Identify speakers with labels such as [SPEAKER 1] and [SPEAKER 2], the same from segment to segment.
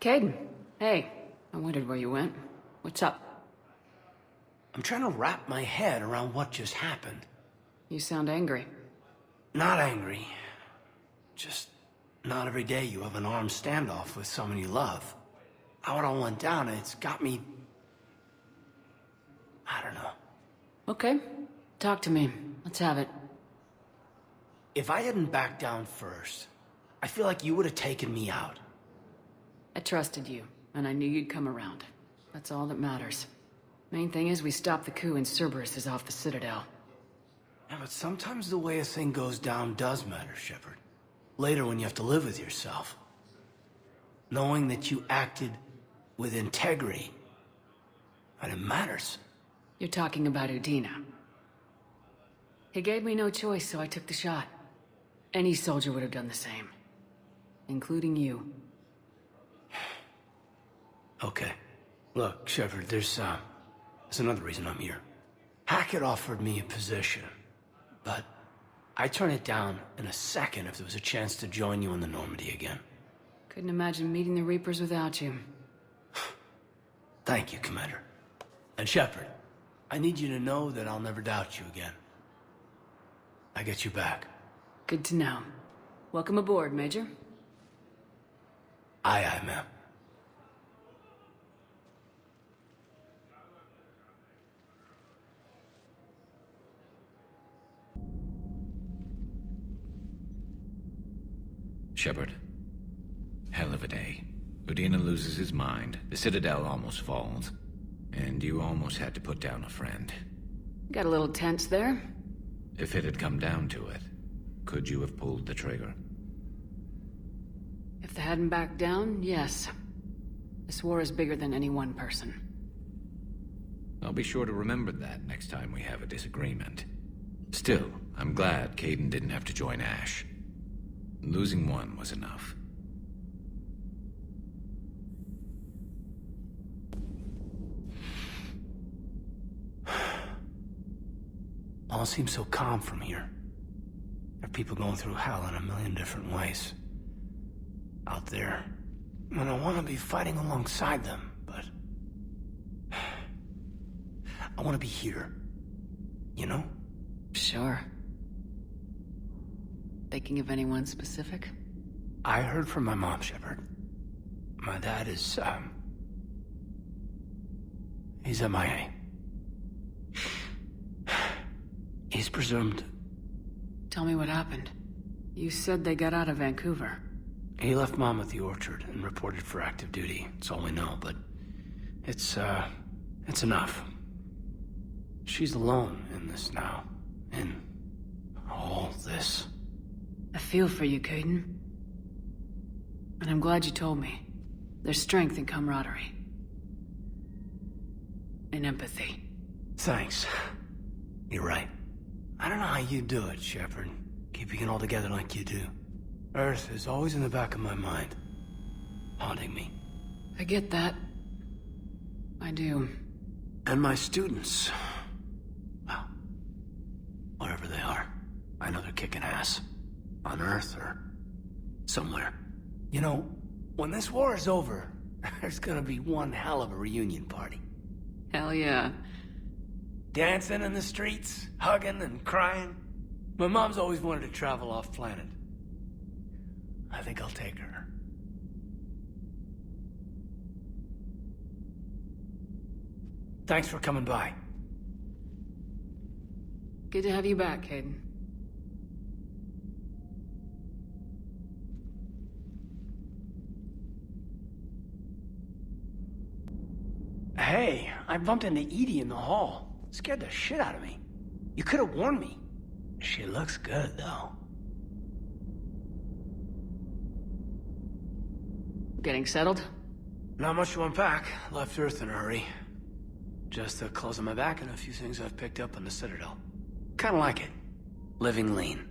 [SPEAKER 1] Kaidan, hey. I wondered where you went. What's up?
[SPEAKER 2] I'm trying to wrap my head around what just happened.
[SPEAKER 1] You sound angry.
[SPEAKER 2] Not angry. Just not every day you have an armed standoff with someone you love. How it all went down, it's got me... I don't know.
[SPEAKER 1] Okay. Talk to me. Let's have it.
[SPEAKER 2] If I hadn't backed down first, I feel like you would have taken me out.
[SPEAKER 1] I trusted you, and I knew you'd come around. That's all that matters. Main thing is we stopped the coup and Cerberus is off the Citadel.
[SPEAKER 2] Yeah, but sometimes the way a thing goes down does matter, Shepard. Later when you have to live with yourself. Knowing that you acted with integrity. And it matters.
[SPEAKER 1] You're talking about Udina. He gave me no choice, so I took the shot. Any soldier would have done the same. Including you.
[SPEAKER 2] Okay. Look, Shepard, there's another reason I'm here. Hackett offered me a position, but I'd turn it down in a second if there was a chance to join you in the Normandy again.
[SPEAKER 1] Couldn't imagine meeting the Reapers without you.
[SPEAKER 2] Thank you, Commander. And Shepard, I need you to know that I'll never doubt you again. I get you back.
[SPEAKER 1] Good to know. Welcome aboard, Major.
[SPEAKER 2] Aye, aye, ma'am.
[SPEAKER 3] Shepard. Hell of a day. Udina loses his mind, the Citadel almost falls, and you almost had to put down a friend.
[SPEAKER 1] Got a little tense there.
[SPEAKER 3] If it had come down to it, could you have pulled the trigger?
[SPEAKER 1] If they hadn't backed down, yes. This war is bigger than any one person.
[SPEAKER 3] I'll be sure to remember that next time we have a disagreement. Still, I'm glad Kaidan didn't have to join Ash. Losing one was enough.
[SPEAKER 2] All seems so calm from here. There are people going through hell in a million different ways. Out there. And I want to be fighting alongside them, but... I want to be here. You know?
[SPEAKER 1] Sure. Thinking of anyone specific?
[SPEAKER 2] I heard from my mom, Shepard. My dad is, he's MIA. He's presumed...
[SPEAKER 1] Tell me what happened. You said they got out of Vancouver.
[SPEAKER 2] He left Mom at the orchard and reported for active duty. That's all we know, but... It's enough. She's alone in this now. In all this.
[SPEAKER 1] I feel for you, Kaidan. And I'm glad you told me. There's strength in camaraderie. And empathy.
[SPEAKER 2] Thanks. You're right. I don't know how you do it, Shepard. Keeping it all together like you do. Earth is always in the back of my mind. Haunting me.
[SPEAKER 1] I get that. I do.
[SPEAKER 2] And my students. Well, whatever they are. I know they're kicking ass. On Earth or somewhere. You know, when this war is over, there's gonna be one hell of a reunion party.
[SPEAKER 1] Hell yeah.
[SPEAKER 2] Dancing in the streets, hugging and crying. My mom's always wanted to travel off planet. I think I'll take her. Thanks for coming by.
[SPEAKER 1] Good to have you back, Kaidan.
[SPEAKER 2] Hey, I bumped into Edie in the hall. Scared the shit out of me. You could have warned me. She looks good, though.
[SPEAKER 1] Getting settled?
[SPEAKER 2] Not much to unpack. Left Earth in a hurry. Just the clothes on my back and a few things I've picked up on the Citadel. Kinda like it. Living lean.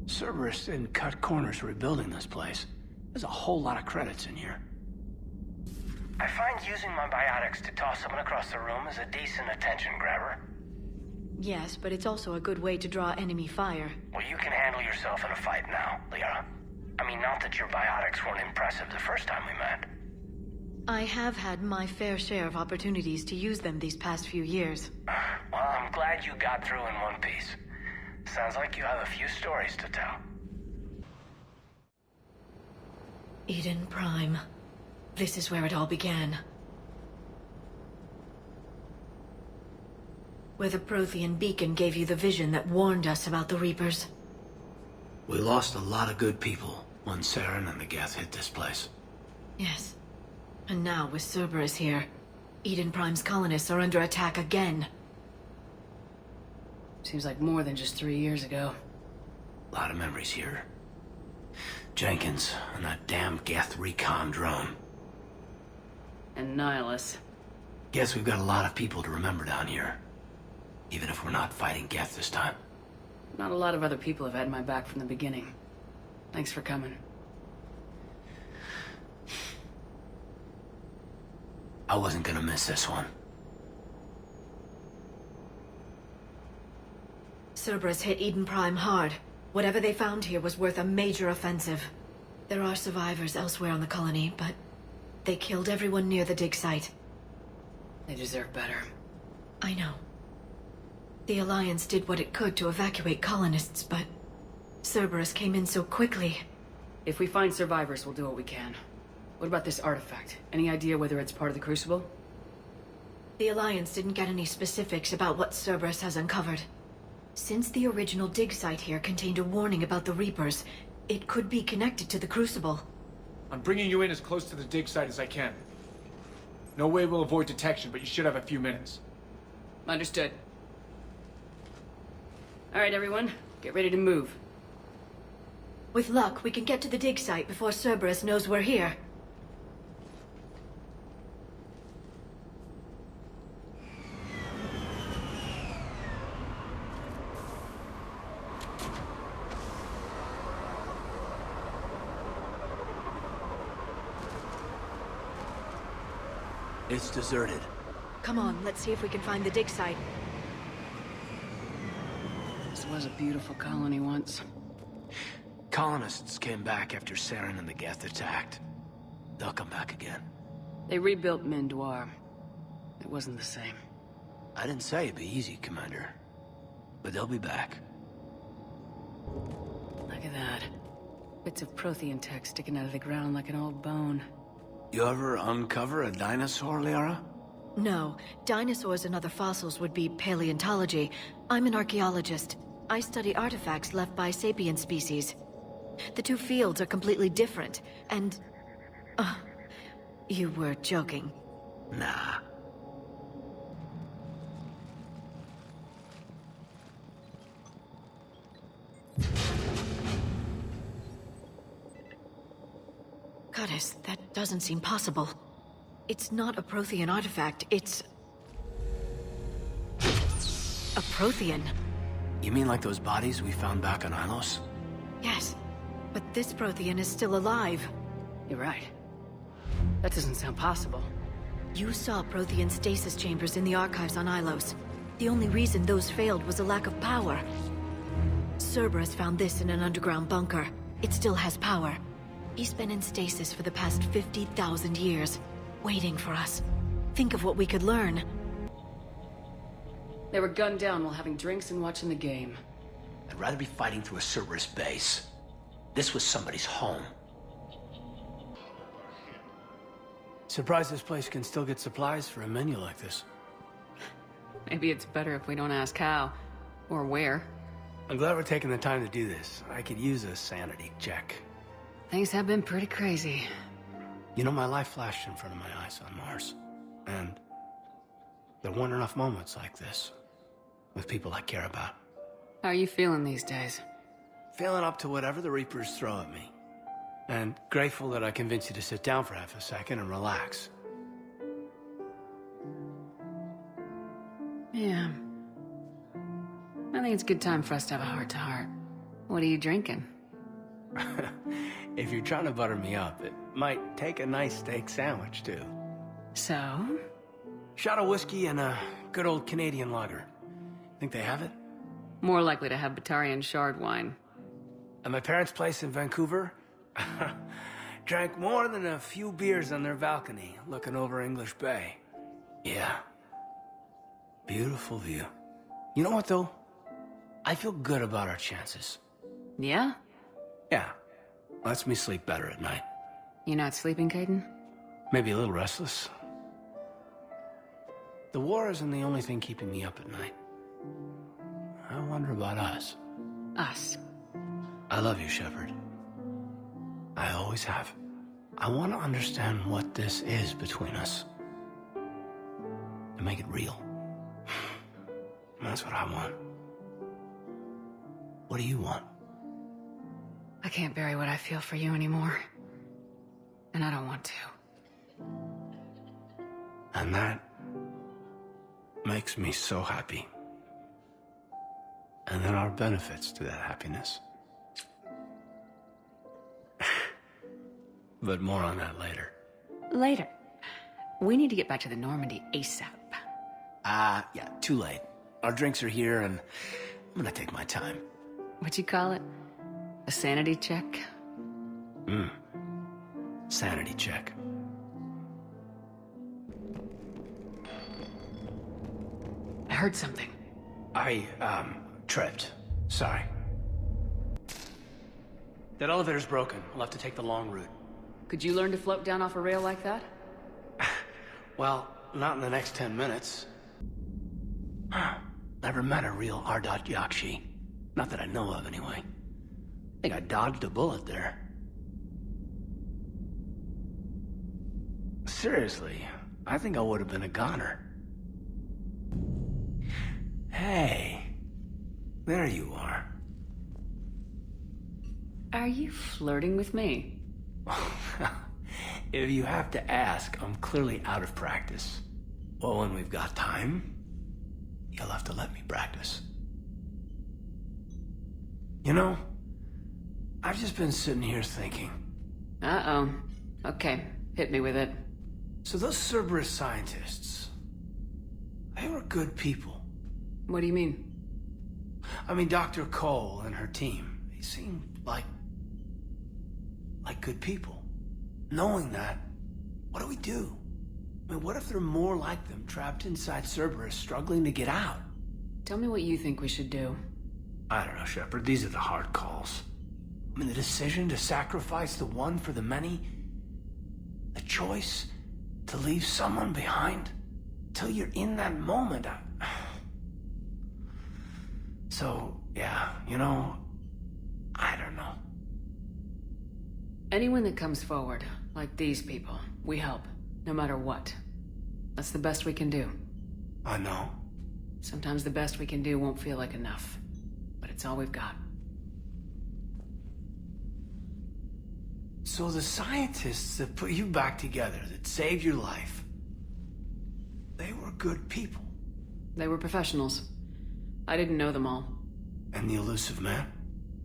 [SPEAKER 2] Cerberus didn't cut corners rebuilding this place. There's a whole lot of credits in here.
[SPEAKER 4] I find using my biotics to toss someone across the room is a decent attention grabber.
[SPEAKER 5] Yes, but it's also a good way to draw enemy fire.
[SPEAKER 4] Well, you can handle yourself in a fight now, Liara. I mean, not that your biotics weren't impressive the first time we met.
[SPEAKER 5] I have had my fair share of opportunities to use them these past few years.
[SPEAKER 4] Well, I'm glad you got through in one piece. Sounds like you have a few stories to tell.
[SPEAKER 5] Eden Prime. This is where it all began. Where the Prothean beacon gave you the vision that warned us about the Reapers.
[SPEAKER 2] We lost a lot of good people when Saren and the Geth hit this place.
[SPEAKER 5] Yes. And now, with Cerberus here, Eden Prime's colonists are under attack again.
[SPEAKER 1] Seems like more than just 3 years ago.
[SPEAKER 2] A lot of memories here. Jenkins and that damn Geth recon drone.
[SPEAKER 1] And Nihilus.
[SPEAKER 2] Guess we've got a lot of people to remember down here. Even if we're not fighting Geth this time.
[SPEAKER 1] Not a lot of other people have had my back from the beginning. Thanks for coming.
[SPEAKER 2] I wasn't gonna miss this one.
[SPEAKER 5] Cerberus hit Eden Prime hard. Whatever they found here was worth a major offensive. There are survivors elsewhere on the colony, but they killed everyone near the dig site.
[SPEAKER 1] They deserve better.
[SPEAKER 5] I know. The Alliance did what it could to evacuate colonists, but Cerberus came in so quickly.
[SPEAKER 1] If we find survivors, we'll do what we can. What about this artifact? Any idea whether it's part of the Crucible?
[SPEAKER 5] The Alliance didn't get any specifics about what Cerberus has uncovered. Since the original dig site here contained a warning about the Reapers, it could be connected to the Crucible.
[SPEAKER 6] I'm bringing you in as close to the dig site as I can. No way we'll avoid detection, but you should have a few minutes.
[SPEAKER 1] Understood. All right, everyone. Get ready to move.
[SPEAKER 5] With luck, we can get to the dig site before Cerberus knows we're here.
[SPEAKER 2] It's deserted.
[SPEAKER 5] Come on, let's see if we can find the dig site.
[SPEAKER 1] This was a beautiful colony once.
[SPEAKER 2] Colonists came back after Saren and the Geth attacked. They'll come back again.
[SPEAKER 1] They rebuilt Mindoir. It wasn't the same.
[SPEAKER 2] I didn't say it'd be easy, Commander. But they'll be back.
[SPEAKER 1] Look at that. Bits of Prothean tech sticking out of the ground like an old bone.
[SPEAKER 2] You ever uncover a dinosaur, Liara?
[SPEAKER 5] No, dinosaurs and other fossils would be paleontology. I'm an archaeologist. I study artifacts left by sapient species. The two fields are completely different, and... you were joking.
[SPEAKER 2] Nah.
[SPEAKER 5] Goddess, that doesn't seem possible. It's not a Prothean artifact, it's... a Prothean.
[SPEAKER 2] You mean like those bodies we found back on Ilos?
[SPEAKER 5] Yes, but this Prothean is still alive.
[SPEAKER 1] You're right. That doesn't sound possible.
[SPEAKER 5] You saw Prothean stasis chambers in the archives on Ilos. The only reason those failed was a lack of power. Cerberus found this in an underground bunker. It still has power. He's been in stasis for the past 50,000 years, waiting for us. Think of what we could learn.
[SPEAKER 1] They were gunned down while having drinks and watching the game.
[SPEAKER 2] I'd rather be fighting through a Cerberus base. This was somebody's home. Surprised this place can still get supplies for a menu like this.
[SPEAKER 1] Maybe it's better if we don't ask how. Or where.
[SPEAKER 2] I'm glad we're taking the time to do this. I could use a sanity check.
[SPEAKER 1] Things have been pretty crazy.
[SPEAKER 2] You know, my life flashed in front of my eyes on Mars. And there weren't enough moments like this. With people I care about.
[SPEAKER 1] How are you feeling these days?
[SPEAKER 2] Feeling up to whatever the Reapers throw at me. And grateful that I convinced you to sit down for half a second and relax.
[SPEAKER 1] Yeah. I think it's a good time for us to have a heart-to-heart. What are you drinking?
[SPEAKER 2] If you're trying to butter me up, it might take a nice steak sandwich, too.
[SPEAKER 1] So?
[SPEAKER 2] Shot of whiskey and a good old Canadian lager. Think they have it?
[SPEAKER 1] More likely to have Batarian shard wine.
[SPEAKER 2] At my parents' place in Vancouver, Drank more than a few beers on their balcony, looking over English Bay. Yeah. Beautiful view. You know what, though? I feel good about our chances.
[SPEAKER 1] Yeah?
[SPEAKER 2] Yeah. Lets me sleep better at night.
[SPEAKER 1] You not sleeping, Kaidan?
[SPEAKER 2] Maybe a little restless. The war isn't the only thing keeping me up at night. I wonder about us.
[SPEAKER 1] Us.
[SPEAKER 2] I love you, Shepard. I always have. I want to understand what this is between us. To make it real. That's what I want. What do you want?
[SPEAKER 1] I can't bury what I feel for you anymore. And I don't want to.
[SPEAKER 2] And that makes me so happy. And there are benefits to that happiness. But more on that later.
[SPEAKER 1] Later. We need to get back to the Normandy ASAP.
[SPEAKER 2] Yeah, too late. Our drinks are here and I'm gonna take my time.
[SPEAKER 1] What'd you call it? A sanity check?
[SPEAKER 2] Sanity check.
[SPEAKER 1] I heard something.
[SPEAKER 2] I, tripped. Sorry. That elevator's broken. We'll have to take the long route.
[SPEAKER 1] Could you learn to float down off a rail like that?
[SPEAKER 2] Well, not in the next 10 minutes. Never met a real Ardot Yakshi. Not that I know of, anyway. I think I dodged a bullet there. Seriously, I think I would have been a goner. Hey, there you are.
[SPEAKER 1] Are you flirting with me?
[SPEAKER 2] If you have to ask, I'm clearly out of practice. Well, when we've got time, you'll have to let me practice. You know, I've just been sitting here thinking.
[SPEAKER 1] Uh-oh. Okay, hit me with it.
[SPEAKER 2] So those Cerberus scientists, they were good people.
[SPEAKER 1] What do you mean?
[SPEAKER 2] I mean, Dr. Cole and her team, they seemed like good people. Knowing that, what do we do? I mean, what if there are more like them trapped inside Cerberus struggling to get out?
[SPEAKER 1] Tell me what you think we should do.
[SPEAKER 2] I don't know, Shepard. These are the hard calls. I mean, the decision to sacrifice the one for the many. The choice to leave someone behind. Till you're in that moment. So, yeah, you know, I don't know.
[SPEAKER 1] Anyone that comes forward, like these people, we help, no matter what. That's the best we can do.
[SPEAKER 2] I know.
[SPEAKER 1] Sometimes the best we can do won't feel like enough, but it's all we've got.
[SPEAKER 2] So the scientists that put you back together, that saved your life, they were good people.
[SPEAKER 1] They were professionals. I didn't know them all.
[SPEAKER 2] And the elusive man?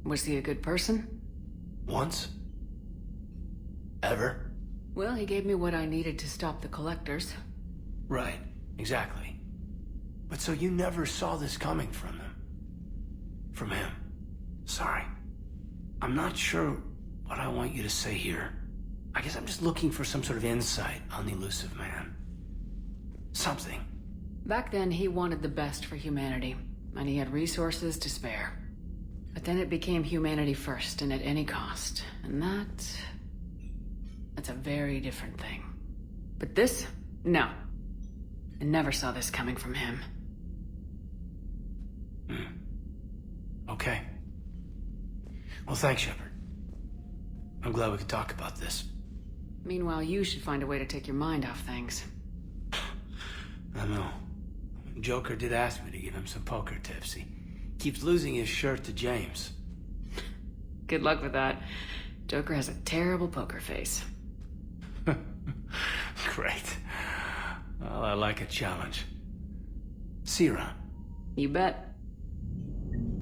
[SPEAKER 1] Was he a good person?
[SPEAKER 2] Once? Ever?
[SPEAKER 1] Well, he gave me what I needed to stop the collectors.
[SPEAKER 2] Right, exactly. But so you never saw this coming from them? From him? Sorry. I'm not sure what I want you to say here. I guess I'm just looking for some sort of insight on the elusive man. Something.
[SPEAKER 1] Back then, he wanted the best for humanity, and he had resources to spare. But then it became humanity first, and at any cost. And that's a very different thing. But this? No. I never saw this coming from him.
[SPEAKER 2] Okay. Well, thanks, Shepard. I'm glad we could talk about this.
[SPEAKER 1] Meanwhile, you should find a way to take your mind off things.
[SPEAKER 2] I know. Joker did ask me to give him some poker tips. He keeps losing his shirt to James.
[SPEAKER 1] Good luck with that. Joker has a terrible poker face.
[SPEAKER 2] Great. Well, I like a challenge. See you around.
[SPEAKER 1] You bet.